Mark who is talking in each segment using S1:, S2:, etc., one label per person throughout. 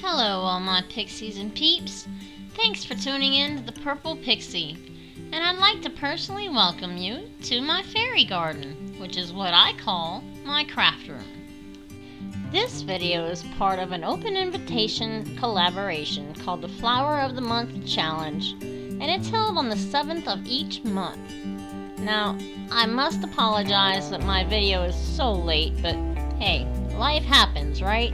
S1: Hello all my pixies and peeps. Thanks for tuning in to the Purple Pixie. And I'd like to personally welcome you to my fairy garden, which is what I call my craft room. This video is part of an open invitation collaboration called the Flower of the Month Challenge, and it's held on the 7th of each month. Now, I must apologize that my video is so late, but hey, life happens, right?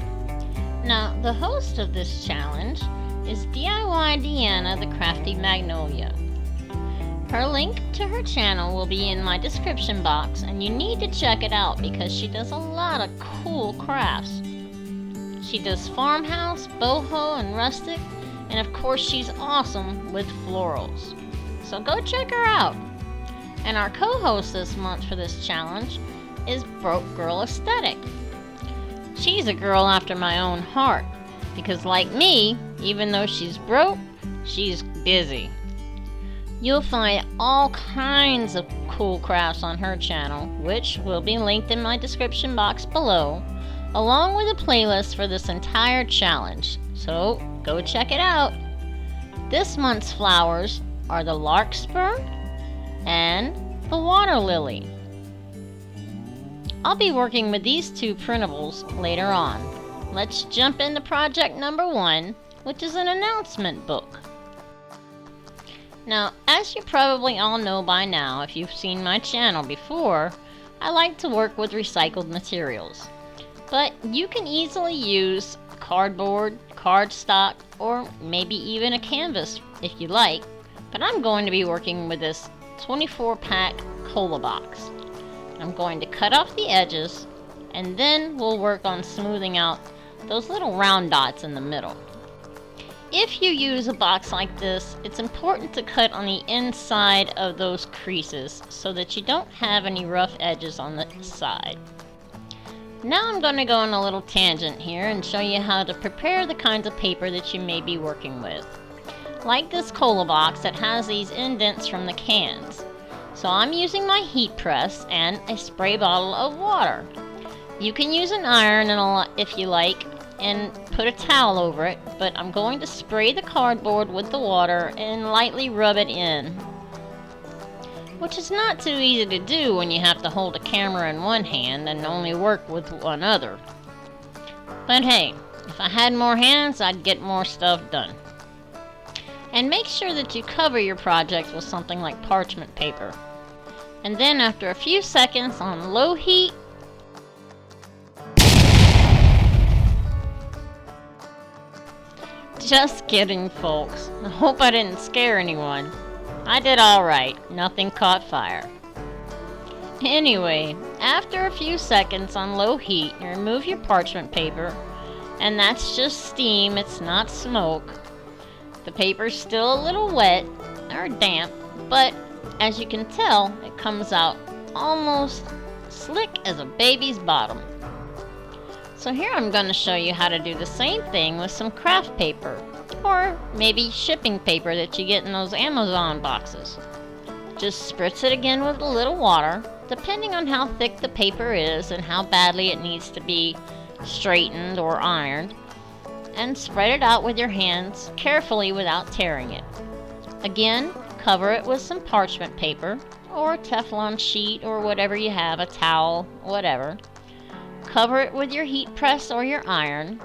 S1: Now, the host of this challenge is DIY Deanna The Crafty Magnolia. Her link to her channel will be in my description box, and you need to check it out because she does a lot of cool crafts. She does farmhouse, boho, and rustic, and of course she's awesome with florals. So go check her out. And our co-host this month for this challenge is Broke Girl Aesthetic. She's a girl after my own heart, because like me, even though she's broke, she's busy. You'll find all kinds of cool crafts on her channel, which will be linked in my description box below, along with a playlist for this entire challenge, so go check it out. This month's flowers are the Larkspur and the water lily. I'll be working with these two printables later on. Let's jump into project number 1, which is an announcement book. Now, as you probably all know by now, if you've seen my channel before, I like to work with recycled materials. But you can easily use cardboard, cardstock, or maybe even a canvas if you like. But I'm going to be working with this 24-pack cola box. I'm going to cut off the edges, and then we'll work on smoothing out those little round dots in the middle. If you use a box like this, it's important to cut on the inside of those creases so that you don't have any rough edges on the side. Now I'm going to go on a little tangent here and show you how to prepare the kinds of paper that you may be working with. Like this cola box that has these indents from the cans. So I'm using my heat press and a spray bottle of water. You can use an iron if you like and put a towel over it, but I'm going to spray the cardboard with the water and lightly rub it in. Which is not too easy to do when you have to hold a camera in one hand and only work with one other. But hey, if I had more hands, I'd get more stuff done. And make sure that you cover your project with something like parchment paper. And then after a few seconds on low heat, just kidding folks, I hope I didn't scare anyone. I did alright, nothing caught fire. Anyway, after a few seconds on low heat, you remove your parchment paper, and that's just steam, it's not smoke. The paper's still a little wet or damp, but as you can tell, it comes out almost slick as a baby's bottom. So here I'm going to show you how to do the same thing with some craft paper, or maybe shipping paper that you get in those Amazon boxes. Just spritz it again with a little water, depending on how thick the paper is and how badly it needs to be straightened or ironed, and spread it out with your hands carefully without tearing it. Again, cover it with some parchment paper or a Teflon sheet or whatever you have, a towel, whatever. Cover it with your heat press or your iron,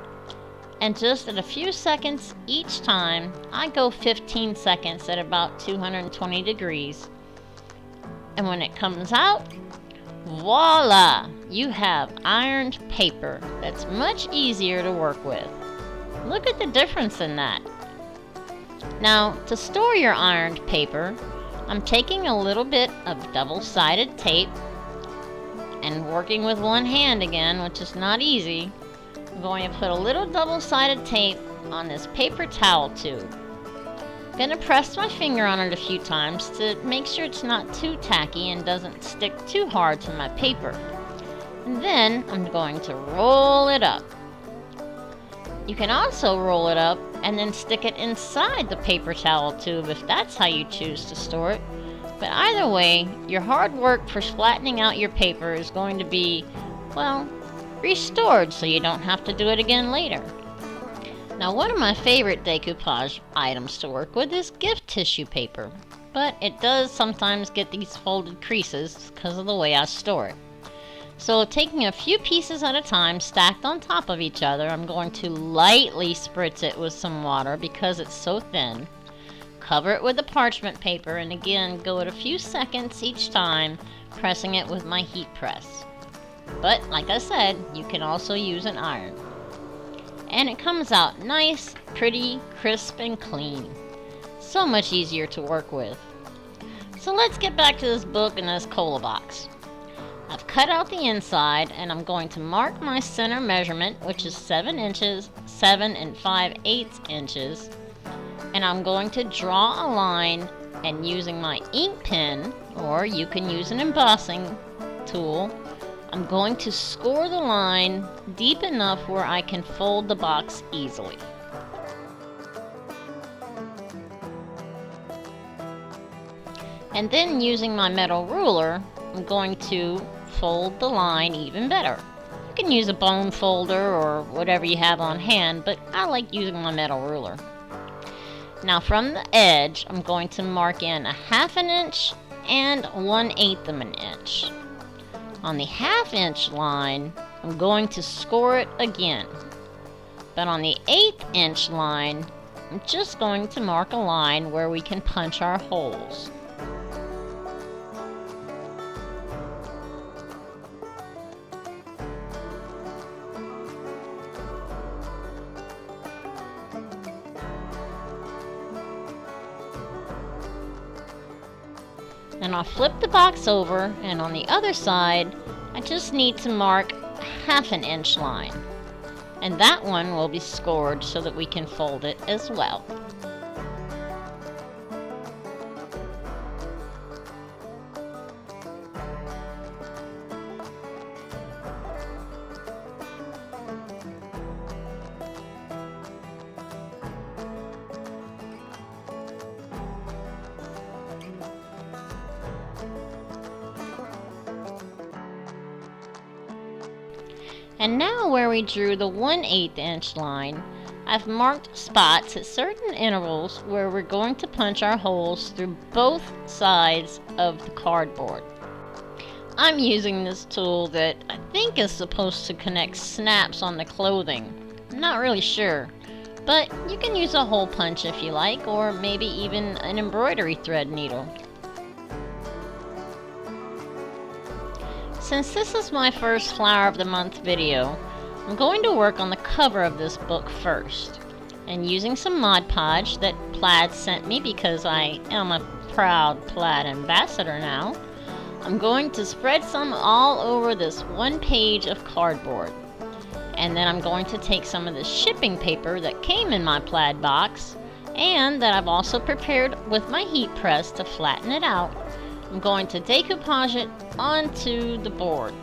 S1: and just at a few seconds each time, I go 15 seconds at about 220 degrees. And when it comes out, voila! You have ironed paper that's much easier to work with. Look at the difference in that. Now, to store your ironed paper, I'm taking a little bit of double-sided tape and working with one hand again, which is not easy. I'm going to put a little double-sided tape on this paper towel tube. I'm going to press my finger on it a few times to make sure it's not too tacky and doesn't stick too hard to my paper. And then I'm going to roll it up. You can also roll it up and then stick it inside the paper towel tube if that's how you choose to store it. But either way, your hard work for flattening out your paper is going to be, well, restored so you don't have to do it again later. Now, one of my favorite decoupage items to work with is gift tissue paper, but it does sometimes get these folded creases because of the way I store it. So taking a few pieces at a time stacked on top of each other, I'm going to lightly spritz it with some water because it's so thin. Cover it with the parchment paper and again go at a few seconds each time, pressing it with my heat press. But like I said, you can also use an iron. And it comes out nice, pretty, crisp, and clean. So much easier to work with. So let's get back to this book and this cola box. I've cut out the inside and I'm going to mark my center measurement, which is 7 inches, 7 5/8 inches. And I'm going to draw a line, and using my ink pen, or you can use an embossing tool, I'm going to score the line deep enough where I can fold the box easily. And then using my metal ruler, I'm going to fold the line even better. You can use a bone folder or whatever you have on hand, but I like using my metal ruler. Now from the edge, I'm going to mark in a 1/2 inch and 1/8 of an inch. On the 1/2 inch line, I'm going to score it again. But on the 1/8 inch line, I'm just going to mark a line where we can punch our holes. And I'll flip the box over, and on the other side, I just need to mark a 1/2 inch line. And that one will be scored so that we can fold it as well. And now where we drew the 1/8 inch line, I've marked spots at certain intervals where we're going to punch our holes through both sides of the cardboard. I'm using this tool that I think is supposed to connect snaps on the clothing. I'm not really sure, but you can use a hole punch if you like, or maybe even an embroidery thread needle. Since this is my first Flower of the Month video, I'm going to work on the cover of this book first. And using some Mod Podge that Plaid sent me because I am a proud Plaid ambassador now, I'm going to spread some all over this one page of cardboard. And then I'm going to take some of the shipping paper that came in my Plaid box and that I've also prepared with my heat press to flatten it out. I'm going to decoupage it onto the board.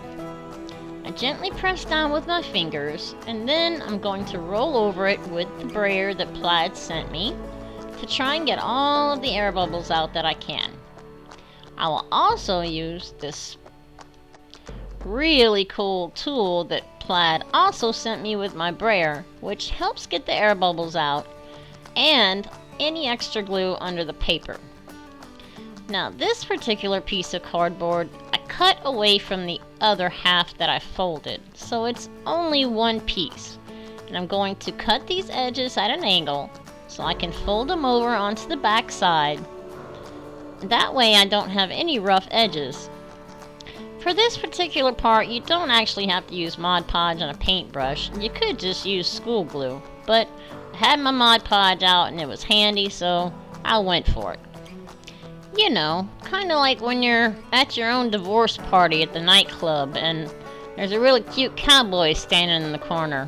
S1: I gently press down with my fingers, and then I'm going to roll over it with the brayer that Plaid sent me to try and get all of the air bubbles out that I can. I will also use this really cool tool that Plaid also sent me with my brayer, which helps get the air bubbles out and any extra glue under the paper. Now this particular piece of cardboard I cut away from the other half that I folded, so it's only one piece. And I'm going to cut these edges at an angle so I can fold them over onto the back side. That way I don't have any rough edges. For this particular part, you don't actually have to use Mod Podge on a paintbrush. You could just use school glue, but I had my Mod Podge out and it was handy, so I went for it. You know, kind of like when you're at your own divorce party at the nightclub and there's a really cute cowboy standing in the corner.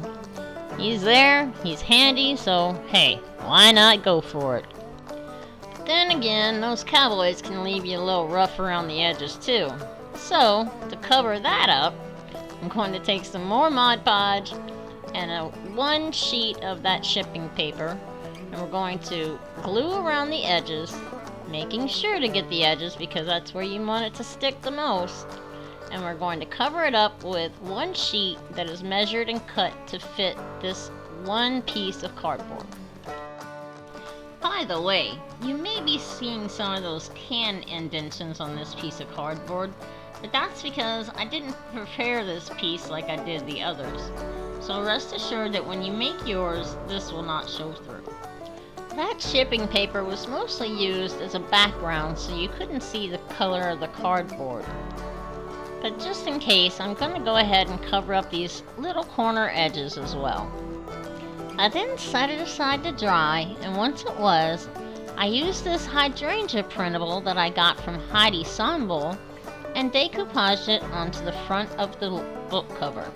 S1: He's there, he's handy, so hey, why not go for it? But then again, those cowboys can leave you a little rough around the edges too. So, to cover that up, I'm going to take some more Mod Podge and one sheet of that shipping paper, and we're going to glue around the edges, making sure to get the edges because that's where you want it to stick the most. And we're going to cover it up with one sheet that is measured and cut to fit this one piece of cardboard. By the way, you may be seeing some of those can indentions on this piece of cardboard, but that's because I didn't prepare this piece like I did the others. So rest assured that when you make yours, this will not show through. That shipping paper was mostly used as a background so you couldn't see the color of the cardboard. But just in case, I'm going to go ahead and cover up these little corner edges as well. I then set it aside to dry, and once it was, I used this hydrangea printable that I got from Heidi Sonbull and decoupaged it onto the front of the book cover.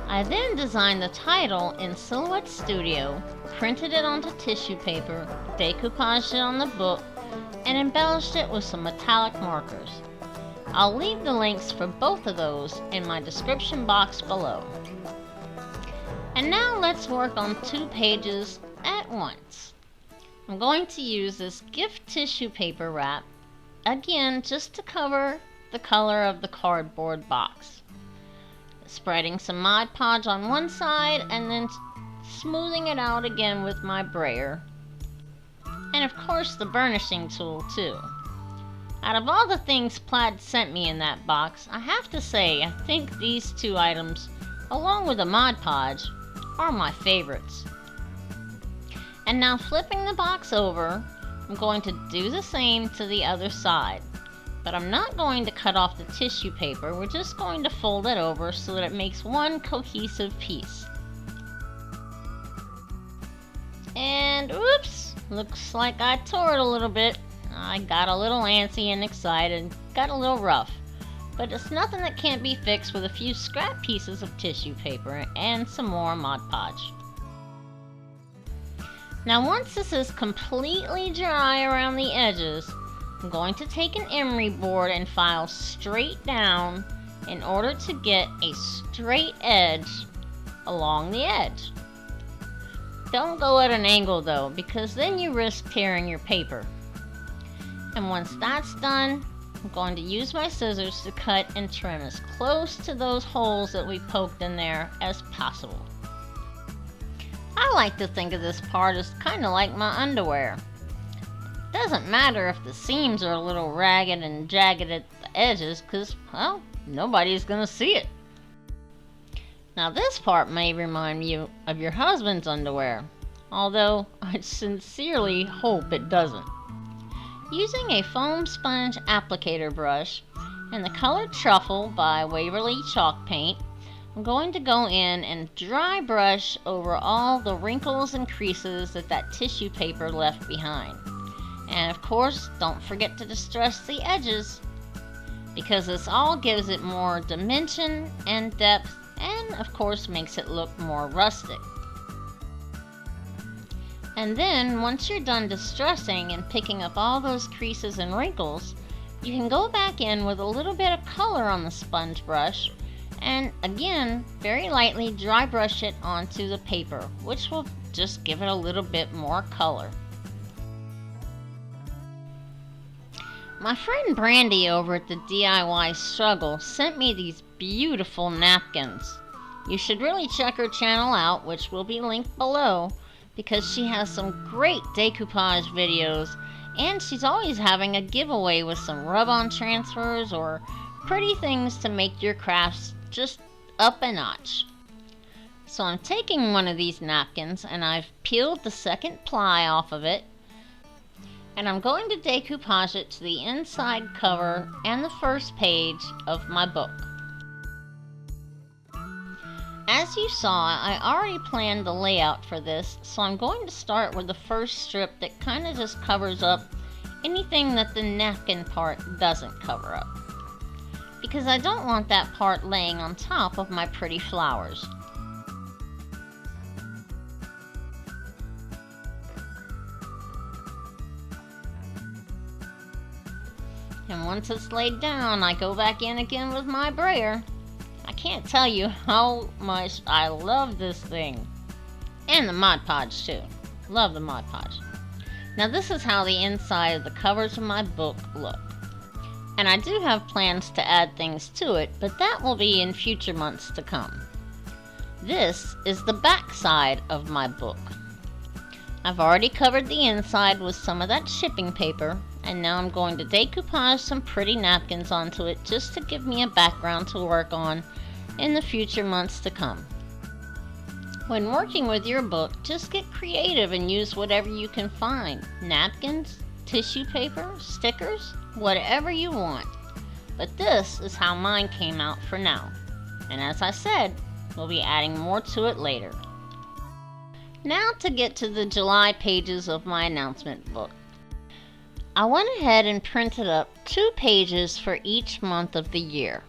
S1: I then designed the title in Silhouette Studio, printed it onto tissue paper, decoupaged it on the book, and embellished it with some metallic markers. I'll leave the links for both of those in my description box below. And now let's work on 2 pages at once. I'm going to use this gift tissue paper wrap, again just to cover the color of the cardboard box. Spreading some Mod Podge on one side and then smoothing it out again with my brayer. And of course the burnishing tool too. Out of all the things Plaid sent me in that box, I have to say I think these 2 items, along with the Mod Podge, are my favorites. And now flipping the box over, I'm going to do the same to the other side. But I'm not going to cut off the tissue paper, we're just going to fold it over so that it makes one cohesive piece. And oops, looks like I tore it a little bit. I got a little antsy and excited, got a little rough. But it's nothing that can't be fixed with a few scrap pieces of tissue paper and some more Mod Podge. Now once this is completely dry around the edges, I'm going to take an emery board and file straight down in order to get a straight edge along the edge. Don't go at an angle though, because then you risk tearing your paper. And once that's done, I'm going to use my scissors to cut and trim as close to those holes that we poked in there as possible. I like to think of this part as kind of like my underwear. Doesn't matter if the seams are a little ragged and jagged at the edges, because, well, nobody's gonna see it. Now this part may remind you of your husband's underwear, although I sincerely hope it doesn't. Using a foam sponge applicator brush and the color Truffle by WAVERLY chalk paint, I'm going to go in and dry brush over all the wrinkles and creases that tissue paper left behind. And of course, don't forget to distress the edges, because this all gives it more dimension and depth, and of course makes it look more rustic. And then, once you're done distressing and picking up all those creases and wrinkles, you can go back in with a little bit of color on the sponge brush, and again, very lightly dry brush it onto the paper, which will just give it a little bit more color. My friend Brandy over at the DIY Struggle sent me these beautiful napkins. You should really check her channel out, which will be linked below, because she has some great decoupage videos, and she's always having a giveaway with some rub-on transfers or pretty things to make your crafts just up a notch. So I'm taking one of these napkins and I've peeled the second ply off of it, and I'm going to decoupage it to the inside cover and the first page of my book. As you saw, I already planned the layout for this, so I'm going to start with the first strip that kind of just covers up anything that the napkin part doesn't cover up, because I don't want that part laying on top of my pretty flowers. And once it's laid down, I go back in again with my brayer. I can't tell you how much I love this thing. And the Mod Podge too. Love the Mod Podge. Now this is how the inside of the covers of my book look. And I do have plans to add things to it, but that will be in future months to come. This is the back side of my book. I've already covered the inside with some of that shipping paper, and now I'm going to decoupage some pretty napkins onto it just to give me a background to work on in the future months to come. When working with your book, just get creative and use whatever you can find. Napkins, tissue paper, stickers, whatever you want. But this is how mine came out for now. And as I said, we'll be adding more to it later. Now to get to the July pages of my announcement book. I went ahead and printed up 2 pages for each month of the year.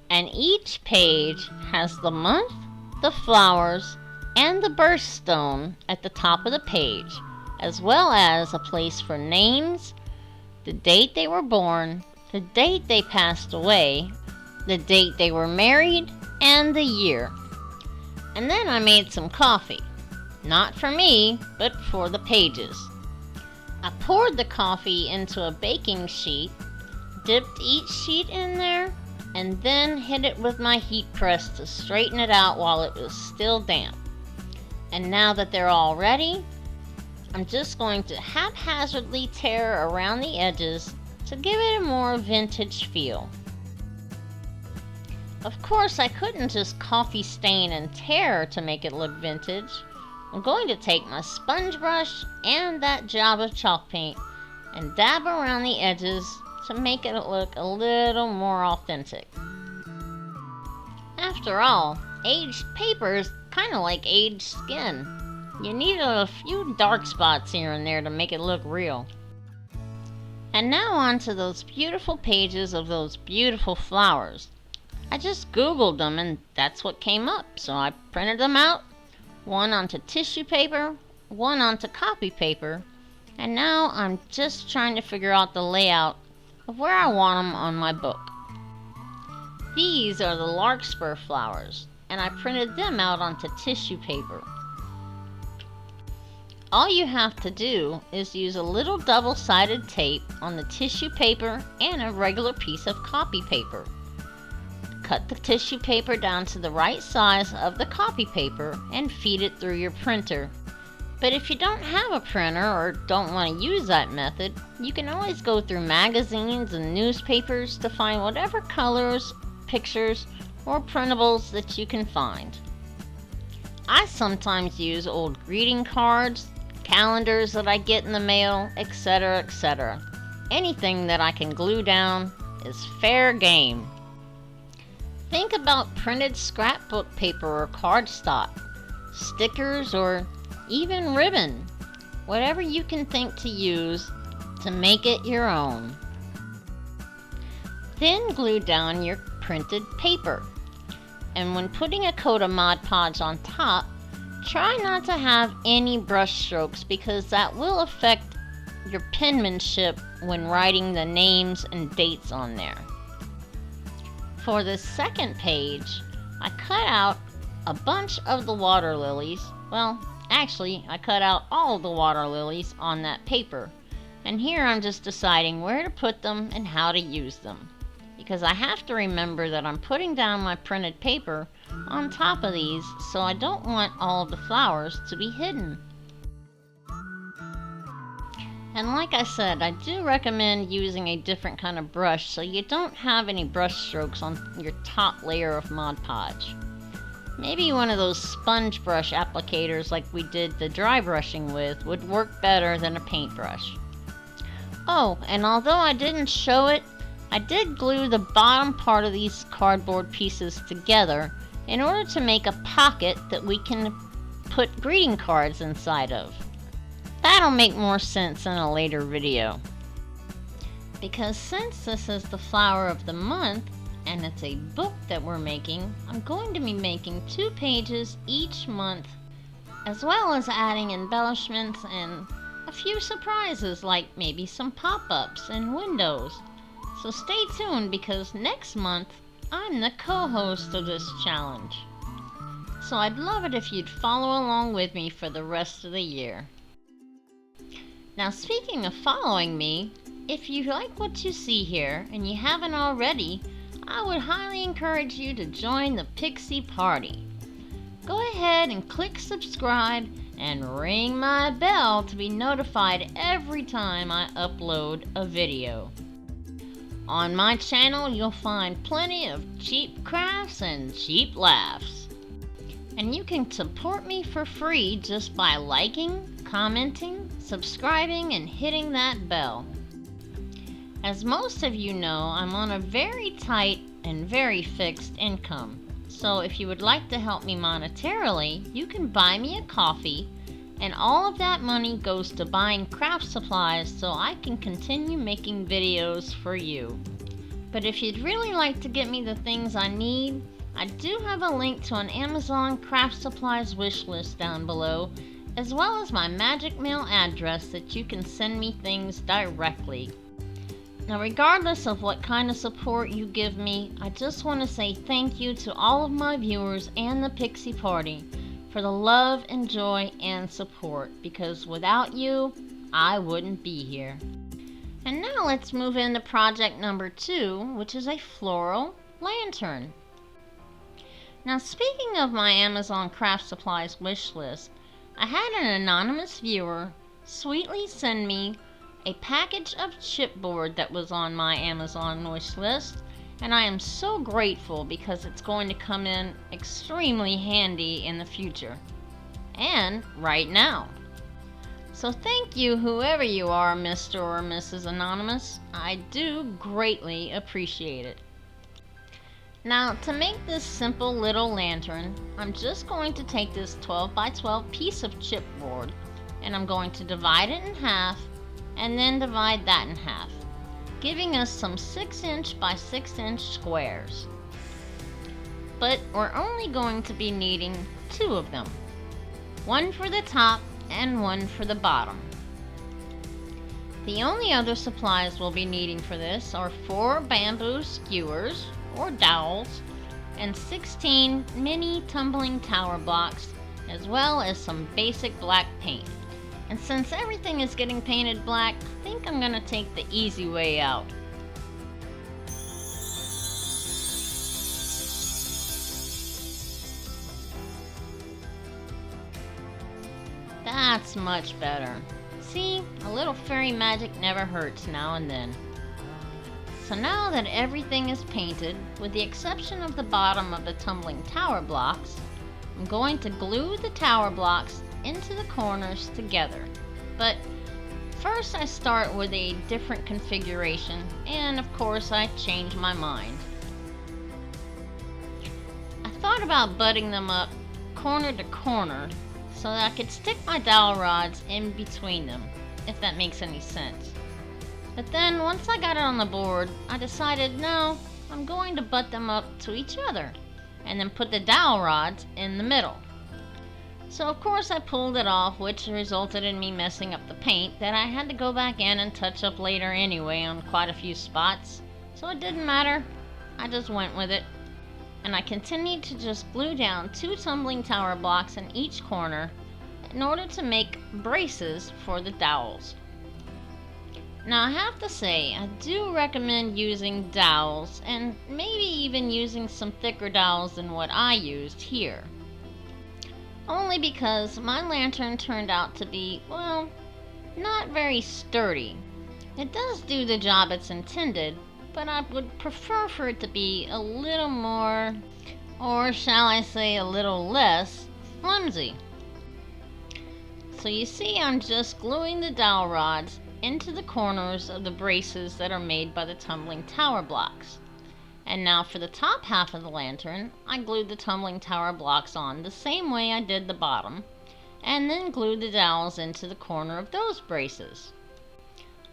S1: And each page has the month, the flowers, and the birthstone at the top of the page, as well as a place for names, the date they were born, the date they passed away, the date they were married, and the year. And then I made some coffee. Not for me, but for the pages. I poured the coffee into a baking sheet, dipped each sheet in there, and then hit it with my heat press to straighten it out while it was still damp. And now that they're all ready, I'm just going to haphazardly tear around the edges to give it a more vintage feel. Of course, I couldn't just coffee stain and tear to make it look vintage. I'm going to take my sponge brush and that job of chalk paint and dab around the edges to make it look a little more authentic. After all, aged paper is kind of like aged skin. You need a few dark spots here and there to make it look real. And now on to those beautiful pages of those beautiful flowers. I just Googled them and that's what came up, so I printed them out, one onto tissue paper, one onto copy paper, and now I'm just trying to figure out the layout of where I want them on my book. These are the Larkspur flowers, and I printed them out onto tissue paper. All you have to do is use a little double-sided tape on the tissue paper and a regular piece of copy paper. Cut the tissue paper down to the right size of the copy paper and feed it through your printer. But if you don't have a printer or don't want to use that method, you can always go through magazines and newspapers to find whatever colors, pictures, or printables that you can find. I sometimes use old greeting cards, calendars that I get in the mail, etc., etc. Anything that I can glue down is fair game. Think about printed scrapbook paper or cardstock, stickers, or even ribbon. Whatever you can think to use to make it your own. Then glue down your printed paper. And when putting a coat of Mod Podge on top, try not to have any brush strokes because that will affect your penmanship when writing the names and dates on there. For the second page, I cut out a bunch of the water lilies. Well, actually, I cut out all of the water lilies on that paper. And here I'm just deciding where to put them and how to use them. Because I have to remember that I'm putting down my printed paper on top of these, so I don't want all of the flowers to be hidden. And like I said, I do recommend using a different kind of brush so you don't have any brush strokes on your top layer of Mod Podge. Maybe one of those sponge brush applicators like we did the dry brushing with would work better than a paintbrush. Oh, and although I didn't show it, I did glue the bottom part of these cardboard pieces together in order to make a pocket that we can put greeting cards inside of. That'll make more sense in a later video. Because since this is the flower of the month, and it's a book that we're making, I'm going to be making 2 pages each month, as well as adding embellishments and a few surprises like maybe some pop-ups and windows. So stay tuned because next month, I'm the co-host of this challenge. So I'd love it if you'd follow along with me for the rest of the year. Now speaking of following me, if you like what you see here and you haven't already, I would highly encourage you to join the Pixie Party. go ahead and click subscribe and ring my bell to be notified every time I upload a video. On my channel, you'll find plenty of cheap crafts and cheap laughs. And you can support me for free just by liking, commenting, subscribing, and hitting that bell. As most of you know, I'm on a very tight and very fixed income. So if you would like to help me monetarily, you can buy me a coffee, and all of that money goes to buying craft supplies so I can continue making videos for you. But if you'd really like to get me the things I need, I do have a link to an Amazon craft supplies wish list down below, as well as my magic mail address that you can send me things directly. Now, regardless of what kind of support you give me, I just want to say thank you to all of my viewers and the Pixie Party for the love and joy and support, because without you, I wouldn't be here. And now let's move into project number 2, which is a floral lantern. Now, speaking of my Amazon craft supplies wish list, I had an anonymous viewer sweetly send me a package of chipboard that was on my Amazon wish list, and I am so grateful because it's going to come in extremely handy in the future, and right now. So thank you, whoever you are, Mr. or Mrs. Anonymous. I do greatly appreciate it. Now, to make this simple little lantern, I'm just going to take this 12 by 12 piece of chipboard, and I'm going to divide it in half, and then divide that in half, giving us some 6" by 6" squares. But we're only going to be needing 2 of them, one for the top and one for the bottom. The only other supplies we'll be needing for this are 4 bamboo skewers or dowels and 16 mini tumbling tower blocks, as well as some basic black paint. And since everything is getting painted black, I think I'm gonna take the easy way out. That's much better. See, a little fairy magic never hurts now and then. So now that everything is painted, with the exception of the bottom of the tumbling tower blocks, I'm going to glue the tower blocks into the corners together. But first I start with a different configuration, and of course I change my mind. I thought about butting them up corner to corner so that I could stick my dowel rods in between them, if that makes any sense. But then once I got it on the board, I decided no, I'm going to butt them up to each other and then put the dowel rods in the middle. So of course I pulled it off, which resulted in me messing up the paint that I had to go back in and touch up later anyway on quite a few spots. So it didn't matter, I just went with it. And I continued to just glue down 2 tumbling tower blocks in each corner in order to make braces for the dowels. Now I have to say, I do recommend using dowels, and maybe even using some thicker dowels than what I used here. Only because my lantern turned out to be, well, not very sturdy. It does do the job it's intended, but I would prefer for it to be a little more, or shall I say a little less, flimsy. So you see, I'm just gluing the dowel rods into the corners of the braces that are made by the tumbling tower blocks. And now for the top half of the lantern, I glued the tumbling tower blocks on the same way I did the bottom, and then glued the dowels into the corner of those braces.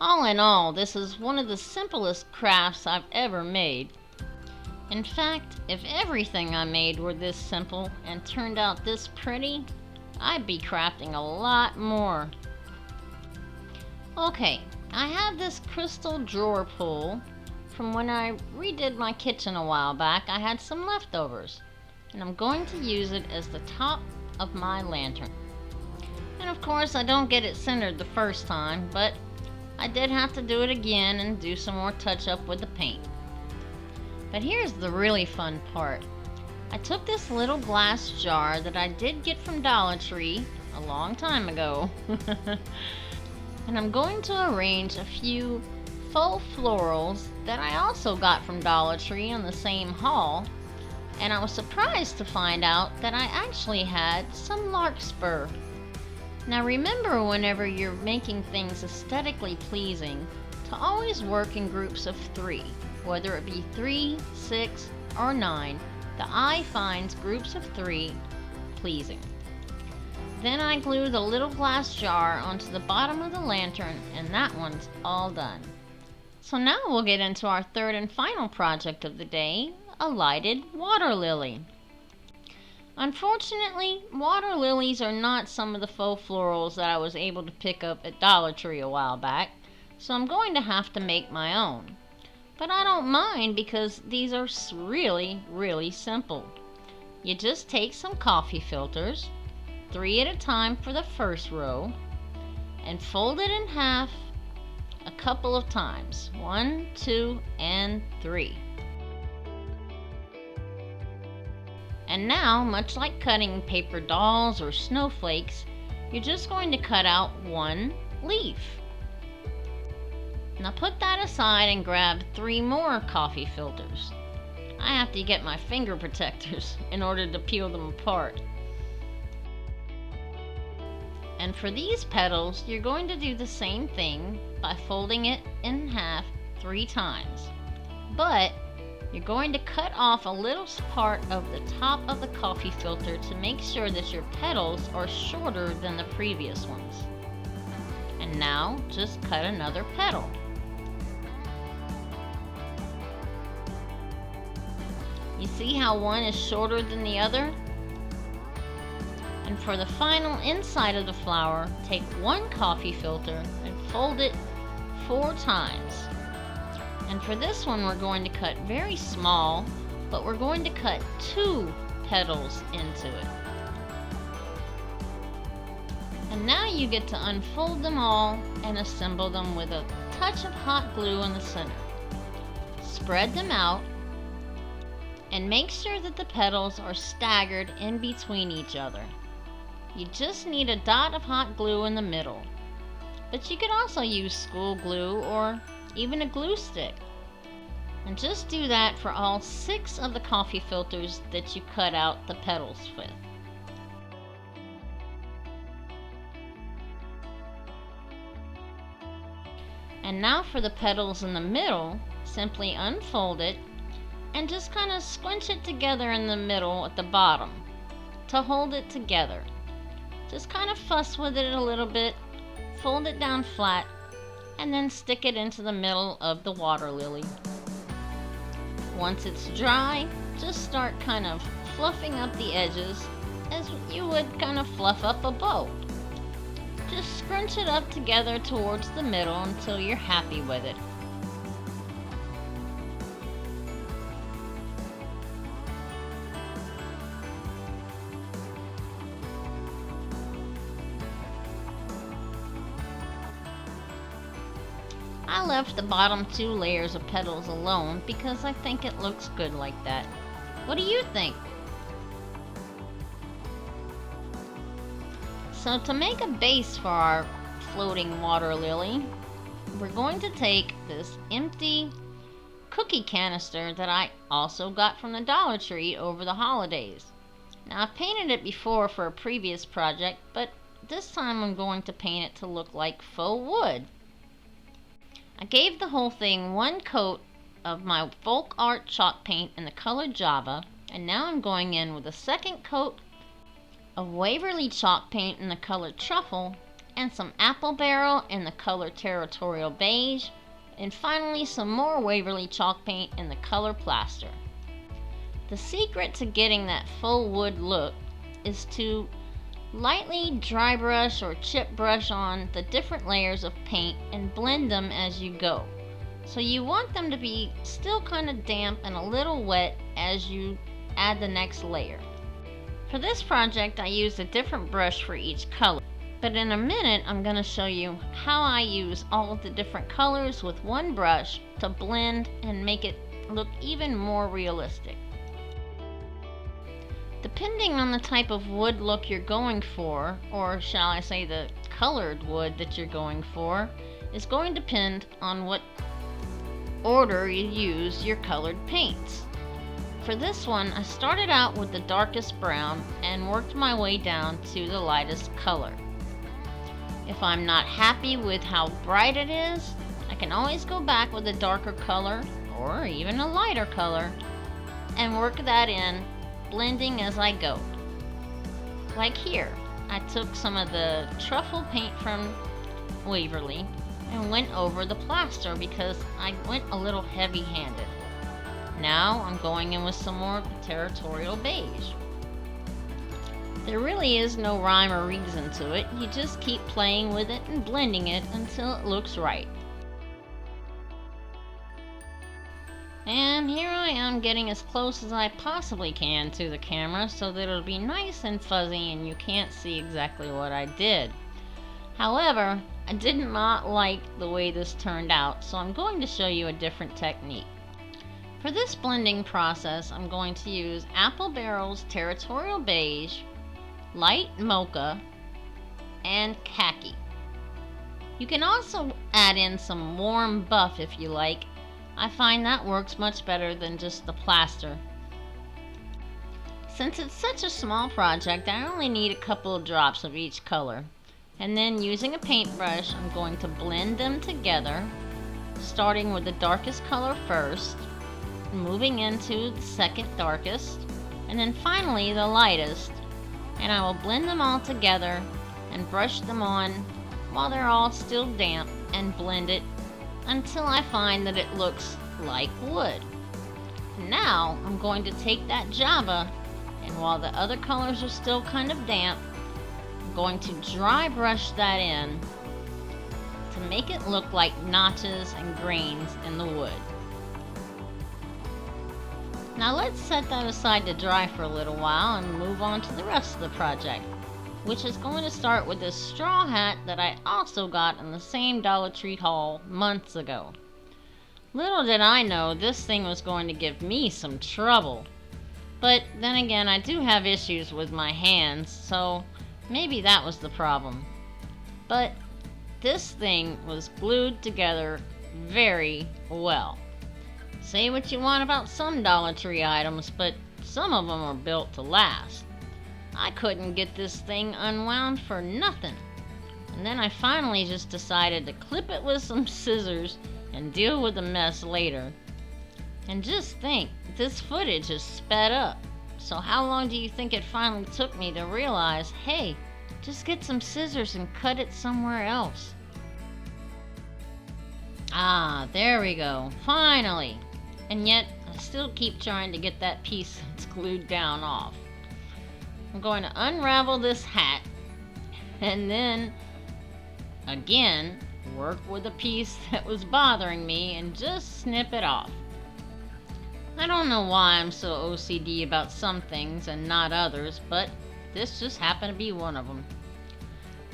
S1: All in all, this is one of the simplest crafts I've ever made. In fact, if everything I made were this simple and turned out this pretty, I'd be crafting a lot more. Okay, I have this crystal drawer pull from when I redid my kitchen a while back. I had some leftovers, and I'm going to use it as the top of my lantern. And of course I don't get it centered the first time, but I did have to do it again and do some more touch up with the paint. But here's the really fun part. I took this little glass jar that I did get from Dollar Tree a long time ago and I'm going to arrange a few faux florals that I also got from Dollar Tree in the same haul, and I was surprised to find out that I actually had some larkspur. Now remember, whenever you're making things aesthetically pleasing, to always work in groups of 3, whether it be 3, 6, or 9. The eye finds groups of 3 pleasing. Then I glue the little glass jar onto the bottom of the lantern, and that one's all done. So now we'll get into our third and final project of the day, a lighted water lily. Unfortunately, water lilies are not some of the faux florals that I was able to pick up at Dollar Tree a while back, so I'm going to have to make my own. But I don't mind because these are really simple. You just take some coffee filters, 3 at a time for the first row, and fold it in half a couple of times. 1, 2, and 3. And now, much like cutting paper dolls or snowflakes, you're just going to cut out 1 leaf. Now put that aside and grab 3 more coffee filters. I have to get my finger protectors in order to peel them apart. And for these petals, you're going to do the same thing by folding it in half 3 times. But you're going to cut off a little part of the top of the coffee filter to make sure that your petals are shorter than the previous ones. And now just cut another petal. You see how one is shorter than the other? And for the final inside of the flower, take 1 coffee filter and fold it 4 times. And for this one, we're going to cut very small, but we're going to cut 2 petals into it. And now you get to unfold them all and assemble them with a touch of hot glue in the center. Spread them out and make sure that the petals are staggered in between each other. You just need a dot of hot glue in the middle, but you could also use school glue or even a glue stick. And just do that for all 6 of the coffee filters that you cut out the petals with. And now for the petals in the middle, simply unfold it and just kind of squinch it together in the middle at the bottom to hold it together. Just kind of fuss with it a little bit, fold it down flat, and then stick it into the middle of the water lily. Once it's dry, just start kind of fluffing up the edges as you would kind of fluff up a bow. Just scrunch it up together towards the middle until you're happy with it. I left the bottom 2 layers of petals alone because I think it looks good like that. What do you think? So to make a base for our floating water lily, we're going to take this empty cookie canister that I also got from the Dollar Tree over the holidays. Now I've painted it before for a previous project, but this time I'm going to paint it to look like faux wood. I gave the whole thing 1 coat of my folk art chalk paint in the color Java, and now I'm going in with a 2nd coat of WAVERLY chalk paint in the color Truffle, and some apple barrel in the color Territorial Beige, and finally some more WAVERLY chalk paint in the color Plaster. The secret to getting that faux wood look is to lightly dry brush or chip brush on the different layers of paint and blend them as you go. So you want them to be still kind of damp and a little wet as you add the next layer. For this project I used a different brush for each color, but in a minute I'm going to show you how I use all of the different colors with 1 brush to blend and make it look even more realistic. Depending on the type of wood look you're going for, or shall I say the colored wood that you're going for, is going to depend on what order you use your colored paints. For this one, I started out with the darkest brown and worked my way down to the lightest color. If I'm not happy with how bright it is, I can always go back with a darker color or even a lighter color and work that in, blending as I go. Like here, I took some of the truffle paint from Waverly and went over the plaster because I went a little heavy-handed. Now I'm going in with some more territorial beige. There really is no rhyme or reason to it. You just keep playing with it and blending it until it looks right. And here I am getting as close as I possibly can to the camera so that it'll be nice and fuzzy and you can't see exactly what I did. However, I did not like the way this turned out, so I'm going to show you a different technique. For this blending process, I'm going to use Apple Barrel's Territorial Beige, Light Mocha, and Khaki. You can also add in some warm buff if you like. I find that works much better than just the plaster. Since it's such a small project, I only need a couple of drops of each color. And then using a paintbrush, I'm going to blend them together, starting with the darkest color first, moving into the second darkest, and then finally the lightest. And I will blend them all together and brush them on while they're all still damp and blend it until I find that it looks like wood. Now I'm going to take that Java, and while the other colors are still kind of damp, I'm going to dry brush that in to make it look like notches and grains in the wood. Now let's set that aside to dry for a little while and move on to the rest of the project, which is going to start with this straw hat that I also got in the same Dollar Tree haul months ago. Little did I know this thing was going to give me some trouble. But then again, I do have issues with my hands, so maybe that was the problem. But this thing was glued together very well. Say what you want about some Dollar Tree items, but some of them are built to last. I couldn't get this thing unwound for nothing. And then I finally just decided to clip it with some scissors and deal with the mess later. And just think, this footage is sped up. So how long do you think it finally took me to realize, hey, just get some scissors and cut it somewhere else? Ah, there we go, finally. And yet, I still keep trying to get that piece that's glued down off. I'm going to unravel this hat and then again work with a piece that was bothering me and just snip it off. I don't know why I'm so OCD about some things and not others, but this just happened to be one of them.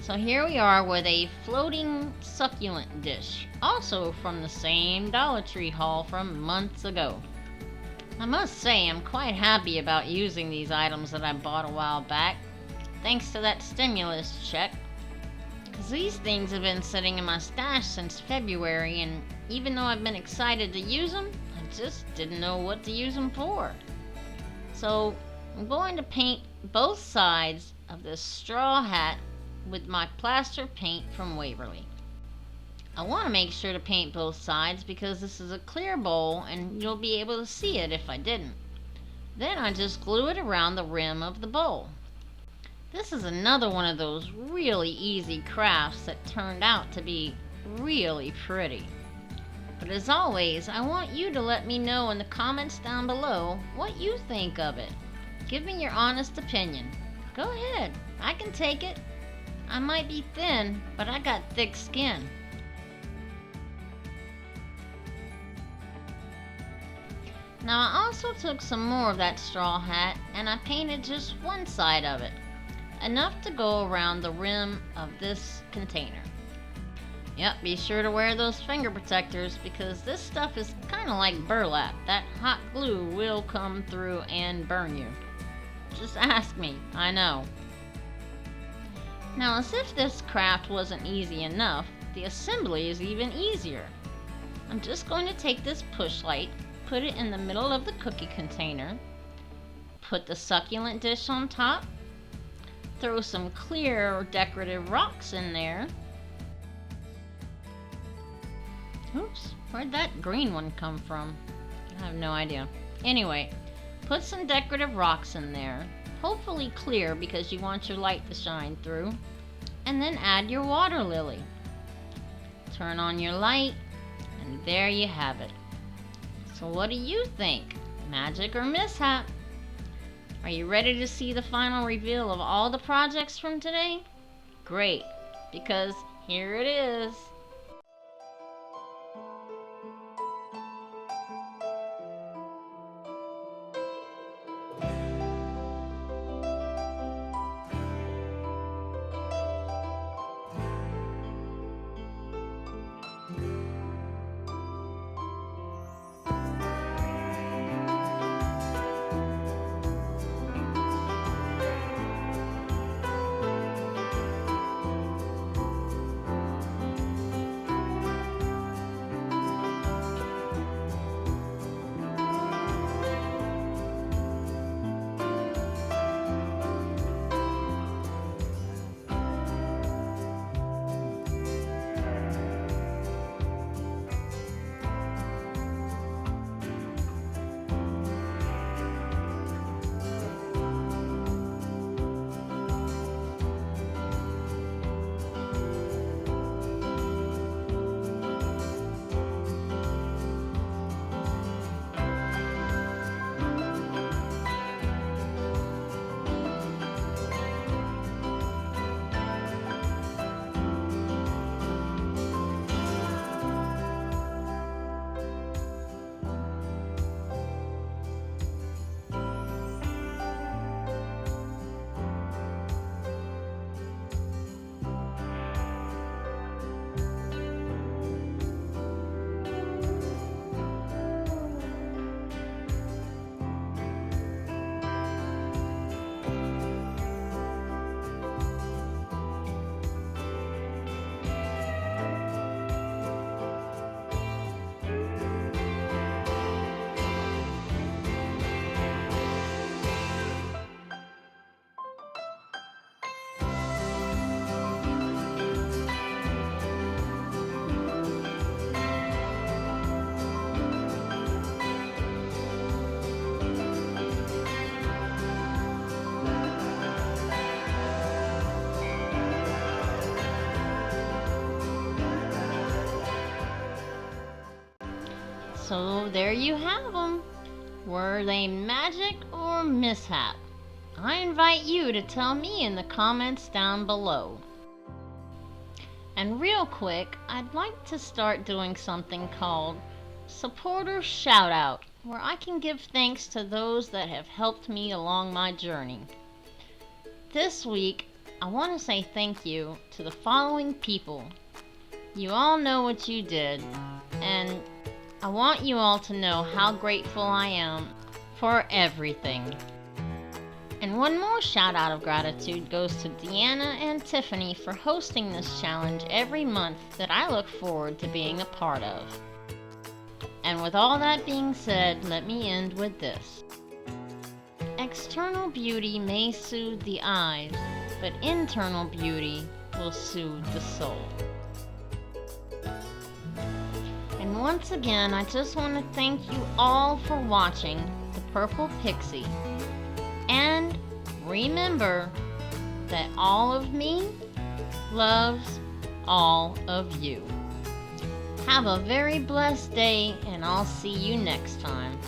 S1: So here we are with a floating succulent dish, also from the same Dollar Tree haul from months ago. I must say I'm quite happy about using these items that I bought a while back, thanks to that stimulus check. Because these things have been sitting in my stash since February, and even though I've been excited to use them, I just didn't know what to use them for. So I'm going to paint both sides of this straw hat with my plaster paint from Waverly. I want to make sure to paint both sides because this is a clear bowl and you'll be able to see it if I didn't. Then I just glue it around the rim of the bowl. This is another one of those really easy crafts that turned out to be really pretty. But as always, I want you to let me know in the comments down below what you think of it. Give me your honest opinion. Go ahead, I can take it. I might be thin, but I got thick skin. Now I also took some more of that straw hat and I painted just one side of it, enough to go around the rim of this container. Yep, be sure to wear those finger protectors because this stuff is kind of like burlap. That hot glue will come through and burn you. Just ask me, I know. Now, as if this craft wasn't easy enough, the assembly is even easier. I'm just going to take this push light, put it in the middle of the cookie container, put the succulent dish on top, throw some clear or decorative rocks in there. Oops, where'd that green one come from? I have no idea. Anyway, put some decorative rocks in there, hopefully clear because you want your light to shine through, and then add your water lily. Turn on your light, and there you have it. So what do you think? Magic or mishap? Are you ready to see the final reveal of all the projects from today? Great, because here it is. So there you have them. Were they magic or mishap? I invite you to tell me in the comments down below. And real quick, I'd like to start doing something called Supporter Shoutout, where I can give thanks to those that have helped me along my journey. This week, I want to say thank you to the following people. You all know what you did, and I want you all to know how grateful I am for everything. And one more shout out of gratitude goes to Deanna and Tiffany for hosting this challenge every month that I look forward to being a part of. And with all that being said, let me end with this. External beauty may soothe the eyes, but internal beauty will soothe the soul. And once again, I just want to thank you all for watching The Purple Pixie. And remember that all of me loves all of you. Have a very blessed day, and I'll see you next time.